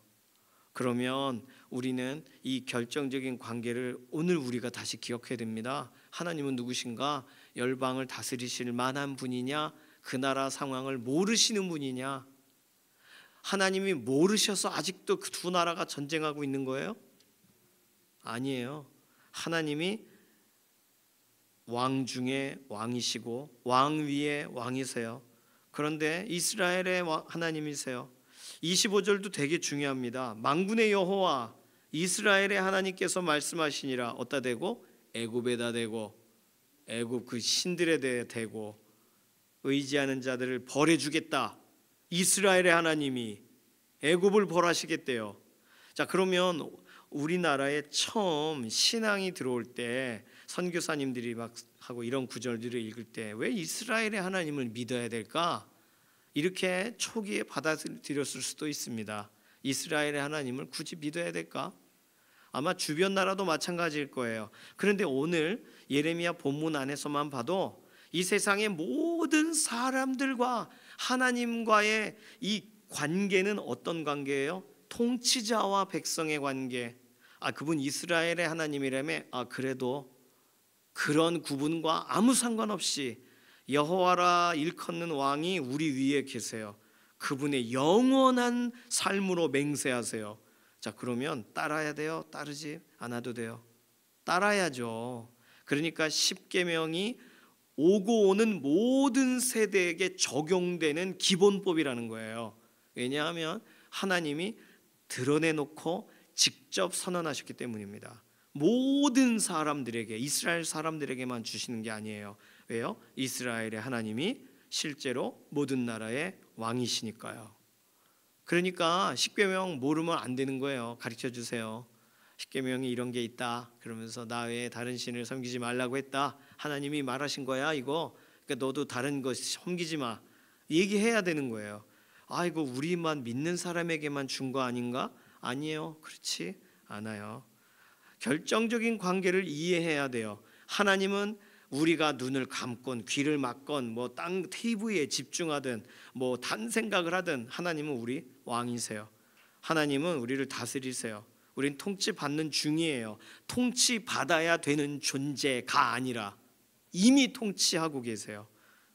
그러면 우리는 이 결정적인 관계를 오늘 우리가 다시 기억해야 됩니다. 하나님은 누구신가? 열방을 다스리실 만한 분이냐? 그 나라 상황을 모르시는 분이냐? 하나님이 모르셔서 아직도 그 두 나라가 전쟁하고 있는 거예요? 아니에요. 하나님이 왕 중에 왕이시고 왕 위에 왕이세요. 그런데 이스라엘의 하나님이세요. 25절도 되게 중요합니다. 만군의 여호와 이스라엘의 하나님께서 말씀하시니라. 어디다 대고? 애굽에다 대고, 애굽 그 신들에 대고 의지하는 자들을 벌해주겠다. 이스라엘의 하나님이 애굽을 벌하시겠대요. 자, 그러면 우리나라에 처음 신앙이 들어올 때 선교사님들이 막 하고 이런 구절들을 읽을 때 왜 이스라엘의 하나님을 믿어야 될까? 이렇게 초기에 받아들였을 수도 있습니다. 이스라엘의 하나님을 굳이 믿어야 될까? 아마 주변 나라도 마찬가지일 거예요. 그런데 오늘 예레미야 본문 안에서만 봐도 이 세상의 모든 사람들과 하나님과의 이 관계는 어떤 관계예요? 통치자와 백성의 관계. 그분 이스라엘의 하나님이라며? 그래도 그런 구분과 아무 상관없이 여호와라 일컫는 왕이 우리 위에 계세요. 그분의 영원한 삶으로 맹세하세요. 자, 그러면 따라야 돼요? 따르지 않아도 돼요? 따라야죠. 그러니까 십계명이 오고 오는 모든 세대에게 적용되는 기본법이라는 거예요. 왜냐하면 하나님이 드러내놓고 직접 선언하셨기 때문입니다. 모든 사람들에게, 이스라엘 사람들에게만 주시는 게 아니에요. 왜요? 이스라엘의 하나님이 실제로 모든 나라의 왕이시니까요. 그러니까 십계명 모르면 안 되는 거예요. 가르쳐 주세요. 십계명이 이런 게 있다. 그러면서 나 외에 다른 신을 섬기지 말라고 했다. 하나님이 말하신 거야 이거. 그러니까 너도 다른 것 섬기지 마. 얘기해야 되는 거예요. 이거 우리만 믿는 사람에게만 준 거 아닌가? 아니에요. 그렇지 않아요. 결정적인 관계를 이해해야 돼요. 하나님은 우리가 눈을 감건 귀를 막건 뭐 땅 TV에 집중하든 뭐 단 생각을 하든 하나님은 우리 왕이세요. 하나님은 우리를 다스리세요. 우린 통치받는 중이에요. 통치받아야 되는 존재가 아니라 이미 통치하고 계세요.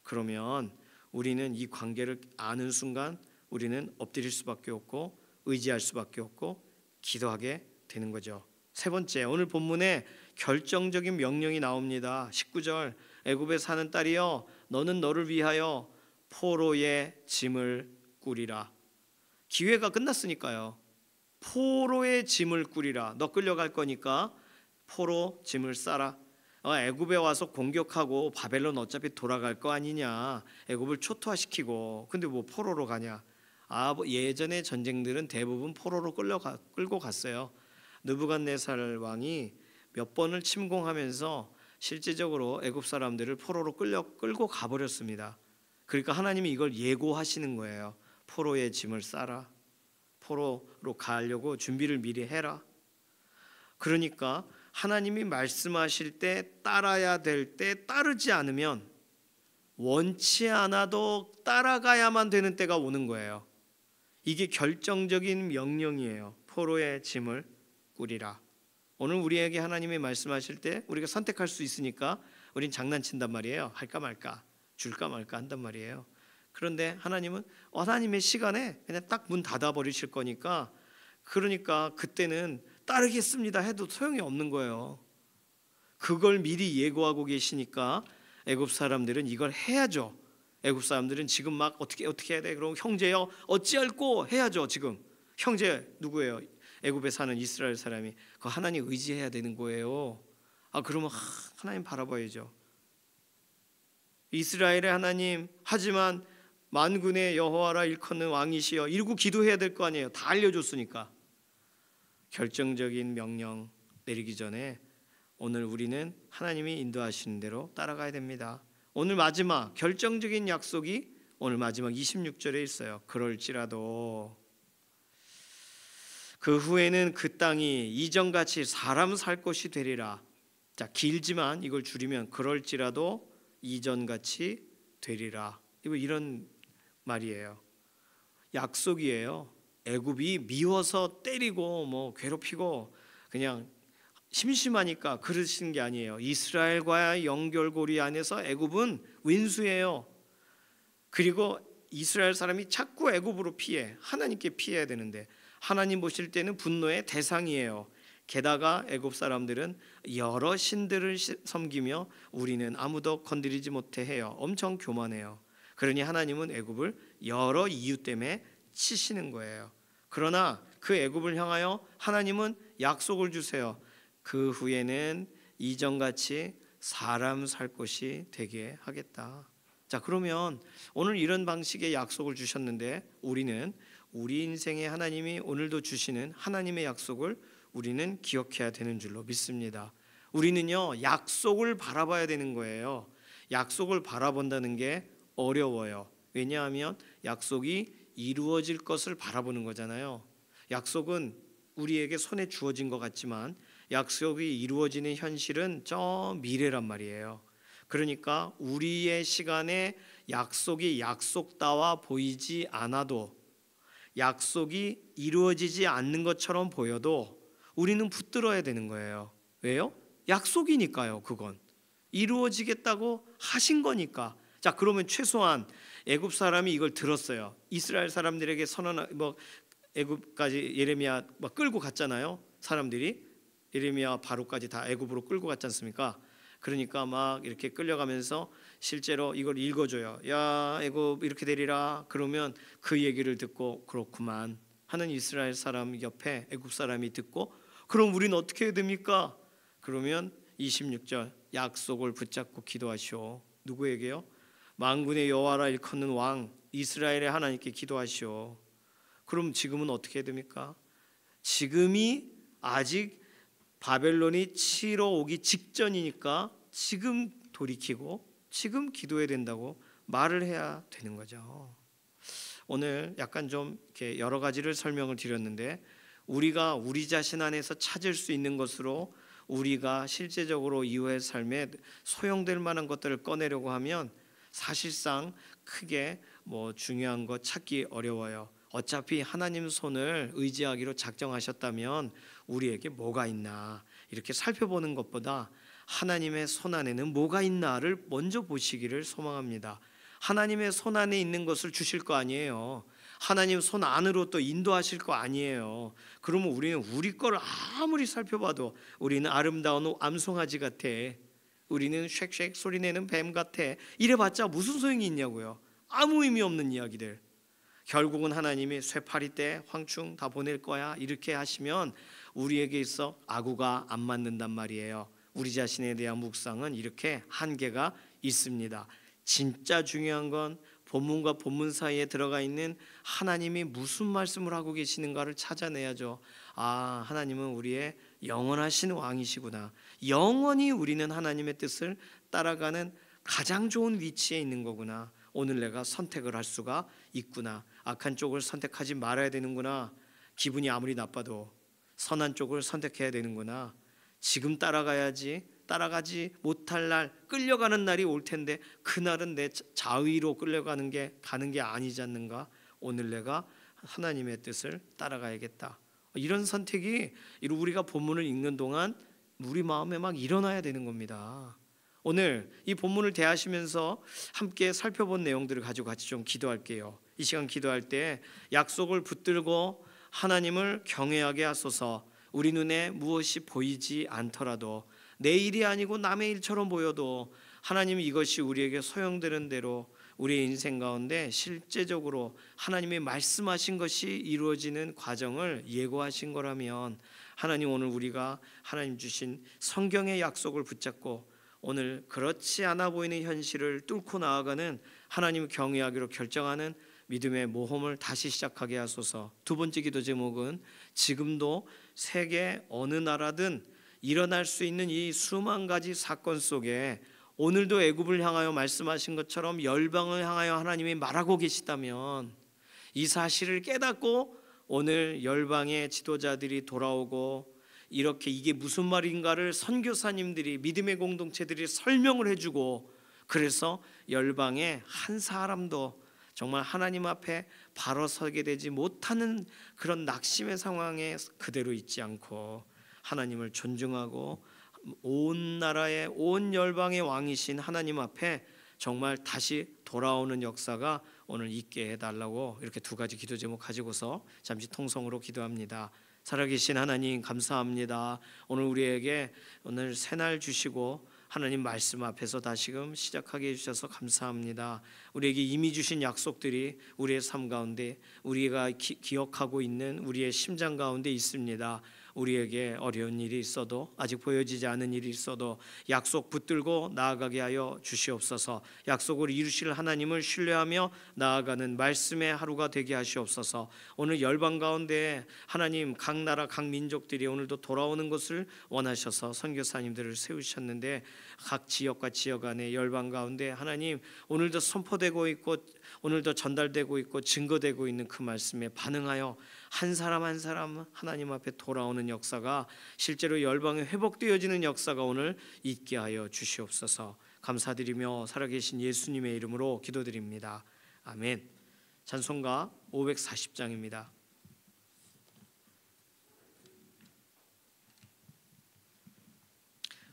그러면 우리는 이 관계를 아는 순간 우리는 엎드릴 수밖에 없고 의지할 수밖에 없고 기도하게 되는 거죠. 세 번째, 오늘 본문에 결정적인 명령이 나옵니다. 19절 애굽에 사는 딸이여 너는 너를 위하여 포로의 짐을 꾸리라. 기회가 끝났으니까요. 포로의 짐을 꾸리라. 너 끌려갈 거니까 포로 짐을 싸라. 애굽에 와서 공격하고 바벨론 어차피 돌아갈 거 아니냐. 애굽을 초토화시키고. 근데 뭐 포로로 가냐. 예전의 전쟁들은 대부분 포로로 끌고 갔어요. 느부갓네살 왕이 몇 번을 침공하면서 실제적으로 애굽 사람들을 포로로 끌고 가버렸습니다. 그러니까 하나님이 이걸 예고하시는 거예요. 포로의 짐을 싸라. 포로로 가려고 준비를 미리 해라. 그러니까 하나님이 말씀하실 때 따라야 될 때 따르지 않으면 원치 않아도 따라가야만 되는 때가 오는 거예요. 이게 결정적인 명령이에요. 포로의 짐을 꾸리라. 오늘 우리에게 하나님이 말씀하실 때 우리가 선택할 수 있으니까 우린 장난친단 말이에요. 할까 말까, 줄까 말까 한단 말이에요. 그런데 하나님은 하나님의 시간에 그냥 딱 문 닫아 버리실 거니까, 그러니까 그때는 따르겠습니다 해도 소용이 없는 거예요. 그걸 미리 예고하고 계시니까 애굽 사람들은 이걸 해야죠. 애굽 사람들은 지금 막 어떻게 해야 돼? 그럼 형제여 어찌할꼬 해야죠. 지금 형제 누구예요? 애굽에 사는 이스라엘 사람이. 그 하나님 의지해야 되는 거예요. 그러면 하나님 바라봐야죠. 이스라엘의 하나님, 하지만 만군의 여호와라 일컫는 왕이시여 이러고 기도해야 될 거 아니에요. 다 알려줬으니까. 결정적인 명령 내리기 전에 오늘 우리는 하나님이 인도하시는 대로 따라가야 됩니다. 오늘 마지막 결정적인 약속이 오늘 마지막 26절에 있어요. 그럴지라도 그 후에는 그 땅이 이전같이 사람 살 곳이 되리라. 자, 길지만 이걸 줄이면 그럴지라도 이전같이 되리라. 이런 말이에요. 약속이에요. 애굽이 미워서 때리고 괴롭히고 그냥 심심하니까 그러시는 게 아니에요. 이스라엘과의 연결고리 안에서 애굽은 윈수예요. 그리고 이스라엘 사람이 자꾸 애굽으로 피해. 하나님께 피해야 되는데 하나님 보실 때는 분노의 대상이에요. 게다가 애굽 사람들은 여러 신들을 섬기며 우리는 아무도 건드리지 못해 해요. 엄청 교만해요. 그러니 하나님은 애굽을 여러 이유 때문에 치시는 거예요. 그러나 그 애굽을 향하여 하나님은 약속을 주세요. 그 후에는 이전같이 사람 살 곳이 되게 하겠다. 자, 그러면 오늘 이런 방식의 약속을 주셨는데 우리는 우리 인생에 하나님이 오늘도 주시는 하나님의 약속을 우리는 기억해야 되는 줄로 믿습니다. 우리는요, 약속을 바라봐야 되는 거예요. 약속을 바라본다는 게 어려워요. 왜냐하면 약속이 이루어질 것을 바라보는 거잖아요. 약속은 우리에게 손에 주어진 것 같지만 약속이 이루어지는 현실은 저 미래란 말이에요. 그러니까 우리의 시간에 약속이 약속다워 보이지 않아도, 약속이 이루어지지 않는 것처럼 보여도 우리는 붙들어야 되는 거예요. 왜요? 약속이니까요. 그건 이루어지겠다고 하신 거니까. 자, 그러면 최소한 애굽 사람이 이걸 들었어요. 이스라엘 사람들에게 애굽까지 예레미야 끌고 갔잖아요. 사람들이 예레미야 바로까지 다 애굽으로 끌고 갔지 않습니까? 그러니까 막 이렇게 끌려가면서 실제로 이걸 읽어줘요. 야, 애굽 이렇게 되리라. 그러면 그 얘기를 듣고 그렇구만 하는 이스라엘 사람 옆에 애굽 사람이 듣고, 그럼 우리는 어떻게 해야 됩니까? 그러면 26절 약속을 붙잡고 기도하시오. 누구에게요? 만군의 여호와라 일컫는 왕 이스라엘의 하나님께 기도하시오. 그럼 지금은 어떻게 해야 됩니까? 지금이 아직 바벨론이 치러 오기 직전이니까 지금 돌이키고 지금 기도해야 된다고 말을 해야 되는 거죠. 오늘 약간 좀 이렇게 여러 가지를 설명을 드렸는데, 우리가 우리 자신 안에서 찾을 수 있는 것으로 우리가 실제적으로 이후의 삶에 소용될 만한 것들을 꺼내려고 하면 사실상 크게 중요한 거 찾기 어려워요. 어차피 하나님 손을 의지하기로 작정하셨다면 우리에게 뭐가 있나 이렇게 살펴보는 것보다 하나님의 손 안에는 뭐가 있나를 먼저 보시기를 소망합니다. 하나님의 손 안에 있는 것을 주실 거 아니에요. 하나님 손 안으로 또 인도하실 거 아니에요. 그러면 우리는 우리 거를 아무리 살펴봐도 우리는 아름다운 암송아지 같아, 우리는 쉑쉑 소리내는 뱀 같아, 이래봤자 무슨 소용이 있냐고요. 아무 의미 없는 이야기들. 결국은 하나님이 쇠파리 때 황충 다 보낼 거야 이렇게 하시면 우리에게 있어 아구가 안 맞는단 말이에요. 우리 자신에 대한 묵상은 이렇게 한계가 있습니다. 진짜 중요한 건 본문과 본문 사이에 들어가 있는 하나님이 무슨 말씀을 하고 계시는가를 찾아내야죠. 아, 하나님은 우리의 영원하신 왕이시구나. 영원히 우리는 하나님의 뜻을 따라가는 가장 좋은 위치에 있는 거구나. 오늘 내가 선택을 할 수가 있구나. 악한 쪽을 선택하지 말아야 되는구나. 기분이 아무리 나빠도 선한 쪽을 선택해야 되는구나. 지금 따라가야지. 따라가지 못할 날, 끌려가는 날이 올 텐데 그날은 내 자의로 끌려가는 게 가는 게 아니지 않는가? 오늘 내가 하나님의 뜻을 따라가야겠다. 이런 선택이 우리가 본문을 읽는 동안 우리 마음에 막 일어나야 되는 겁니다. 오늘 이 본문을 대하시면서 함께 살펴본 내용들을 가지고 같이 좀 기도할게요. 이 시간 기도할 때 약속을 붙들고 하나님을 경외하게 하소서. 우리 눈에 무엇이 보이지 않더라도 내 일이 아니고 남의 일처럼 보여도 하나님이 이것이 우리에게 소용되는 대로 우리의 인생 가운데 실제적으로 하나님이 말씀하신 것이 이루어지는 과정을 예고하신 거라면 하나님, 오늘 우리가 하나님 주신 성경의 약속을 붙잡고 오늘 그렇지 않아 보이는 현실을 뚫고 나아가는 하나님을 경외하기로 결정하는 믿음의 모험을 다시 시작하게 하소서. 두 번째 기도 제목은 지금도 세계 어느 나라든 일어날 수 있는 이 수만 가지 사건 속에 오늘도 애굽을 향하여 말씀하신 것처럼 열방을 향하여 하나님이 말하고 계시다면 이 사실을 깨닫고 오늘 열방의 지도자들이 돌아오고 이렇게 이게 무슨 말인가를 선교사님들이, 믿음의 공동체들이 설명을 해주고, 그래서 열방의 한 사람도 정말 하나님 앞에 바로 서게 되지 못하는 그런 낙심의 상황에 그대로 있지 않고 하나님을 존중하고 온 나라의 온 열방의 왕이신 하나님 앞에 정말 다시 돌아오는 역사가 오늘 있게 해달라고 이렇게 두 가지 기도 제목 가지고서 잠시 통성으로 기도합니다. 살아계신 하나님, 감사합니다. 오늘 우리에게 오늘 새날 주시고 하나님 말씀 앞에서 다시금 시작하게 해주셔서 감사합니다. 우리에게 이미 주신 약속들이 우리의 삶 가운데 우리가 기억하고 있는 우리의 심장 가운데 있습니다. 우리에게 어려운 일이 있어도, 아직 보여지지 않은 일이 있어도 약속 붙들고 나아가게 하여 주시옵소서. 약속을 이루실 하나님을 신뢰하며 나아가는 말씀의 하루가 되게 하시옵소서. 오늘 열방 가운데 하나님 각 나라 각 민족들이 오늘도 돌아오는 것을 원하셔서 선교사님들을 세우셨는데 각 지역과 지역 안에 열방 가운데 하나님 오늘도 선포되고 있고 오늘도 전달되고 있고 증거되고 있는 그 말씀에 반응하여 한 사람 한 사람 하나님 앞에 돌아오는 역사가 실제로 열방에 회복되어지는 역사가 오늘 있게 하여 주시옵소서. 감사드리며 살아계신 예수님의 이름으로 기도드립니다. 아멘. 찬송가 540장입니다.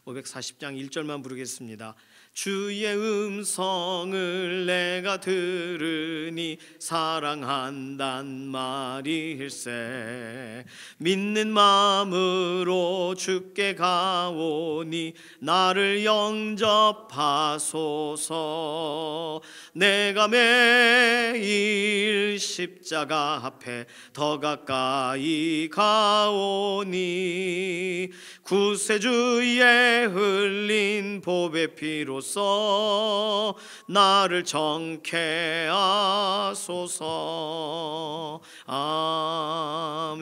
540장 1절만 부르겠습니다. 주의 음성을 내가 들으니 사랑한단 말일세. 믿는 마음으로 주께 가오니 나를 영접하소서. 내가 매일 십자가 앞에 더 가까이 가오니 구세주의 흘린 보배 피로써 나를 정케 하소서.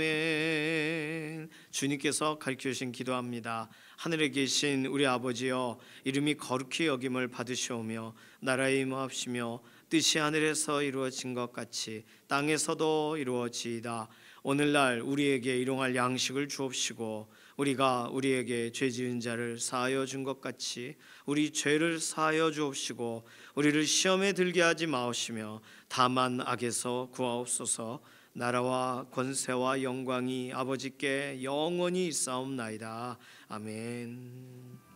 아멘. 주님께서 가르쳐 주신 기도합니다. 하늘에 계신 우리 아버지여, 이름이 거룩히 여김을 받으시오며 나라에 임하옵시며 뜻이 하늘에서 이루어진 것 같이 땅에서도 이루어지이다. 오늘날 우리에게 일용할 양식을 주옵시고 우리가 우리에게 죄 지은 자를 사하여 준 것 같이 우리 죄를 사하여 주옵시고 우리를 시험에 들게 하지 마옵시며 다만 악에서 구하옵소서. 나라와 권세와 영광이 아버지께 영원히 있사옵나이다. 아멘.